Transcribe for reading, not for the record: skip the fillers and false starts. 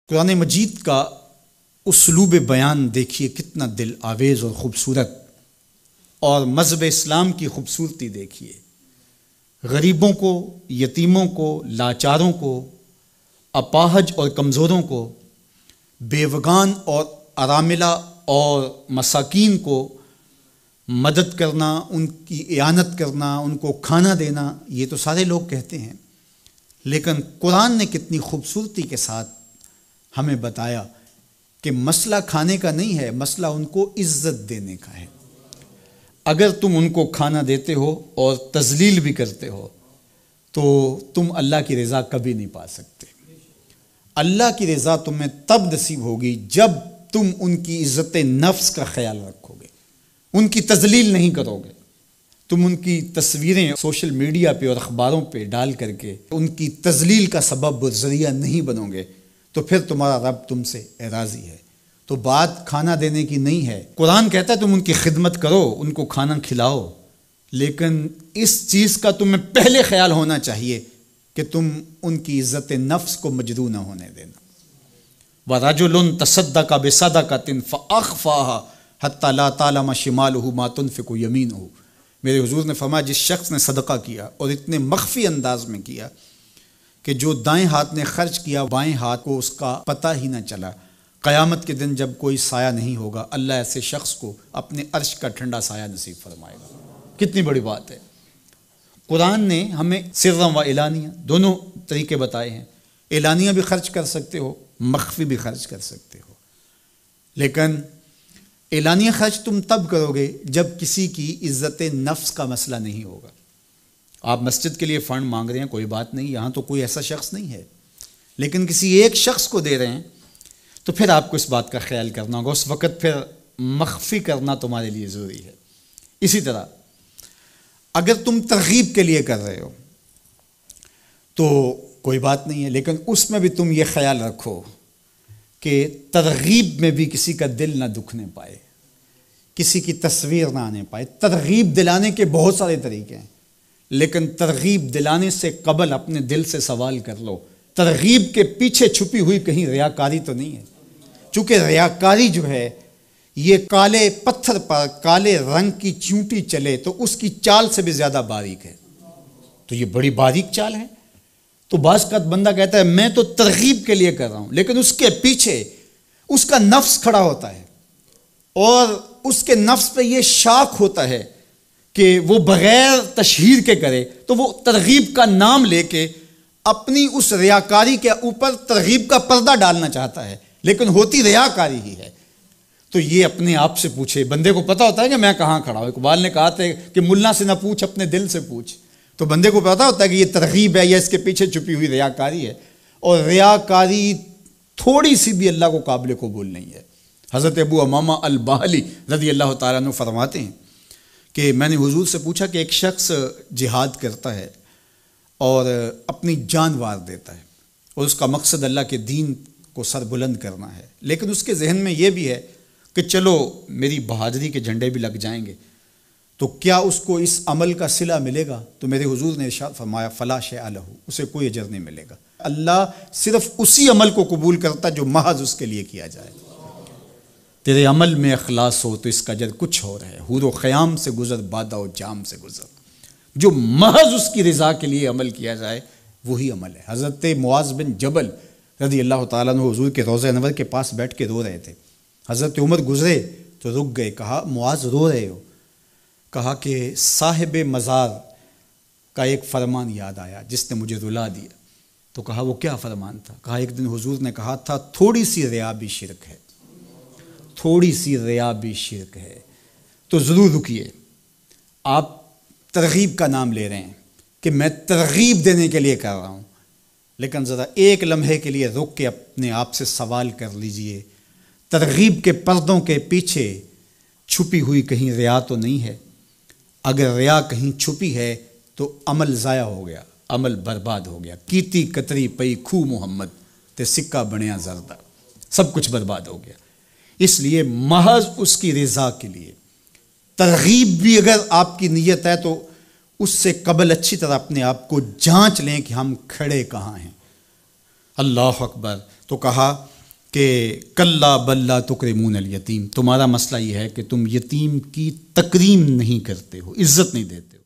قرآن مجید کا اسلوب بیان دیکھیے کتنا دل آویز اور خوبصورت، اور مذہب اسلام کی خوبصورتی دیکھیے۔ غریبوں کو، یتیموں کو، لاچاروں کو، اپاہج اور کمزوروں کو، بیوگان اور اراملہ اور مساکین کو مدد کرنا، ان کی اعانت کرنا، ان کو کھانا دینا، یہ تو سارے لوگ کہتے ہیں، لیکن قرآن نے کتنی خوبصورتی کے ساتھ ہمیں بتایا کہ مسئلہ کھانے کا نہیں ہے، مسئلہ ان کو عزت دینے کا ہے۔ اگر تم ان کو کھانا دیتے ہو اور تذلیل بھی کرتے ہو تو تم اللہ کی رضا کبھی نہیں پا سکتے۔ اللہ کی رضا تمہیں تب نصیب ہوگی جب تم ان کی عزت نفس کا خیال رکھو گے، ان کی تذلیل نہیں کرو گے۔ تم ان کی تصویریں سوشل میڈیا پہ اور اخباروں پہ ڈال کر کے ان کی تذلیل کا سبب اور ذریعہ نہیں بنو گے تو پھر تمہارا رب تم سے راضی ہے۔ تو بات کھانا دینے کی نہیں ہے، قرآن کہتا ہے تم ان کی خدمت کرو، ان کو کھانا کھلاؤ، لیکن اس چیز کا تمہیں پہلے خیال ہونا چاہیے کہ تم ان کی عزت نفس کو مجروح نہ ہونے دینا۔ وَرَجُلٌ تَصَدَّقَ بِصَدَقَةٍ فَأَخْفَاهَا حَتَّى لَا تَعْلَمَ شِمَالُهُ مَا تُنْفِقُ يَمِينُهُ۔ میرے حضور نے فرمایا جس شخص نے صدقہ کیا اور اتنے مخفی انداز میں کیا کہ جو دائیں ہاتھ نے خرچ کیا بائیں ہاتھ کو اس کا پتہ ہی نہ چلا، قیامت کے دن جب کوئی سایہ نہیں ہوگا اللہ ایسے شخص کو اپنے عرش کا ٹھنڈا سایہ نصیب فرمائے گا۔ کتنی بڑی بات ہے۔ قرآن نے ہمیں سرا و اعلانیہ دونوں طریقے بتائے ہیں۔ اعلانیہ بھی خرچ کر سکتے ہو، مخفی بھی خرچ کر سکتے ہو، لیکن اعلانیہ خرچ تم تب کرو گے جب کسی کی عزت نفس کا مسئلہ نہیں ہوگا۔ آپ مسجد کے لیے فنڈ مانگ رہے ہیں، کوئی بات نہیں، یہاں تو کوئی ایسا شخص نہیں ہے، لیکن کسی ایک شخص کو دے رہے ہیں تو پھر آپ کو اس بات کا خیال کرنا ہوگا، اس وقت پھر مخفی کرنا تمہارے لیے ضروری ہے۔ اسی طرح اگر تم ترغیب کے لیے کر رہے ہو تو کوئی بات نہیں ہے، لیکن اس میں بھی تم یہ خیال رکھو کہ ترغیب میں بھی کسی کا دل نہ دکھنے پائے، کسی کی تصویر نہ آنے پائے۔ ترغیب دلانے کے بہت سارے طریقے ہیں، لیکن ترغیب دلانے سے قبل اپنے دل سے سوال کر لو ترغیب کے پیچھے چھپی ہوئی کہیں ریاکاری تو نہیں ہے؟ چونکہ ریاکاری جو ہے یہ کالے پتھر پر کالے رنگ کی چونٹی چلے تو اس کی چال سے بھی زیادہ باریک ہے، تو یہ بڑی باریک چال ہے۔ تو بعض کا بندہ کہتا ہے میں تو ترغیب کے لیے کر رہا ہوں، لیکن اس کے پیچھے اس کا نفس کھڑا ہوتا ہے اور اس کے نفس پہ یہ شاک ہوتا ہے کہ وہ بغیر تشہیر کے کرے، تو وہ ترغیب کا نام لے کے اپنی اس ریاکاری کے اوپر ترغیب کا پردہ ڈالنا چاہتا ہے، لیکن ہوتی ریاکاری ہی ہے۔ تو یہ اپنے آپ سے پوچھے، بندے کو پتہ ہوتا ہے کہ میں کہاں کھڑا ہوں۔ اقبال نے کہا تھا کہ ملا سے نہ پوچھ اپنے دل سے پوچھ، تو بندے کو پتہ ہوتا ہے کہ یہ ترغیب ہے یا اس کے پیچھے چھپی ہوئی ریاکاری ہے، اور ریاکاری تھوڑی سی بھی اللہ کو قابل قبول نہیں ہے۔ حضرت ابو امامہ الباہلی رضی اللہ تعالیٰ عنہ فرماتے ہیں کہ میں نے حضور سے پوچھا کہ ایک شخص جہاد کرتا ہے اور اپنی جان وار دیتا ہے اور اس کا مقصد اللہ کے دین کو سر بلند کرنا ہے، لیکن اس کے ذہن میں یہ بھی ہے کہ چلو میری بہادری کے جھنڈے بھی لگ جائیں گے، تو کیا اس کو اس عمل کا صلہ ملے گا؟ تو میرے حضور نے ارشاد فرمایا فلا شیء لہ، اسے کوئی اجر نہیں ملے گا۔ اللہ صرف اسی عمل کو قبول کرتا جو محض اس کے لیے کیا جائے۔ تیرے عمل میں اخلاص ہو تو اس کا اجر کچھ اور ہے، حور و خیام سے گزر بادہ و جام سے گزر، جو محض اس کی رضا کے لیے عمل کیا جائے وہی عمل ہے۔ حضرت معاذ بن جبل رضی اللہ تعالیٰ عنہ حضور کے روضہ انور کے پاس بیٹھ کے رو رہے تھے، حضرت عمر گزرے تو رک گئے، کہا معاذ رو رہے ہو؟ کہا کہ صاحب مزار کا ایک فرمان یاد آیا جس نے مجھے رلا دیا۔ تو کہا وہ کیا فرمان تھا؟ کہا ایک دن حضور نے کہا تھا تھوڑی سی ریا بھی شرک ہے، تھوڑی سی ریا بھی شرک ہے۔ تو ضرور رکیے، آپ ترغیب کا نام لے رہے ہیں کہ میں ترغیب دینے کے لیے کر رہا ہوں، لیکن ذرا ایک لمحے کے لیے رک کے اپنے آپ سے سوال کر لیجئے ترغیب کے پردوں کے پیچھے چھپی ہوئی کہیں ریا تو نہیں ہے؟ اگر ریا کہیں چھپی ہے تو عمل ضائع ہو گیا، عمل برباد ہو گیا۔ کیتی کتری پئی کھو محمد تے سکہ بنیا زردہ، سب کچھ برباد ہو گیا۔ اس لیے محض اس کی رضا کے لیے ترغیب بھی اگر آپ کی نیت ہے تو اس سے قبل اچھی طرح اپنے آپ کو جانچ لیں کہ ہم کھڑے کہاں ہیں۔ اللہ اکبر۔ تو کہا کہ کلا بل لا تکرمون الیتیم، تمہارا مسئلہ یہ ہے کہ تم یتیم کی تکریم نہیں کرتے ہو، عزت نہیں دیتے ہو۔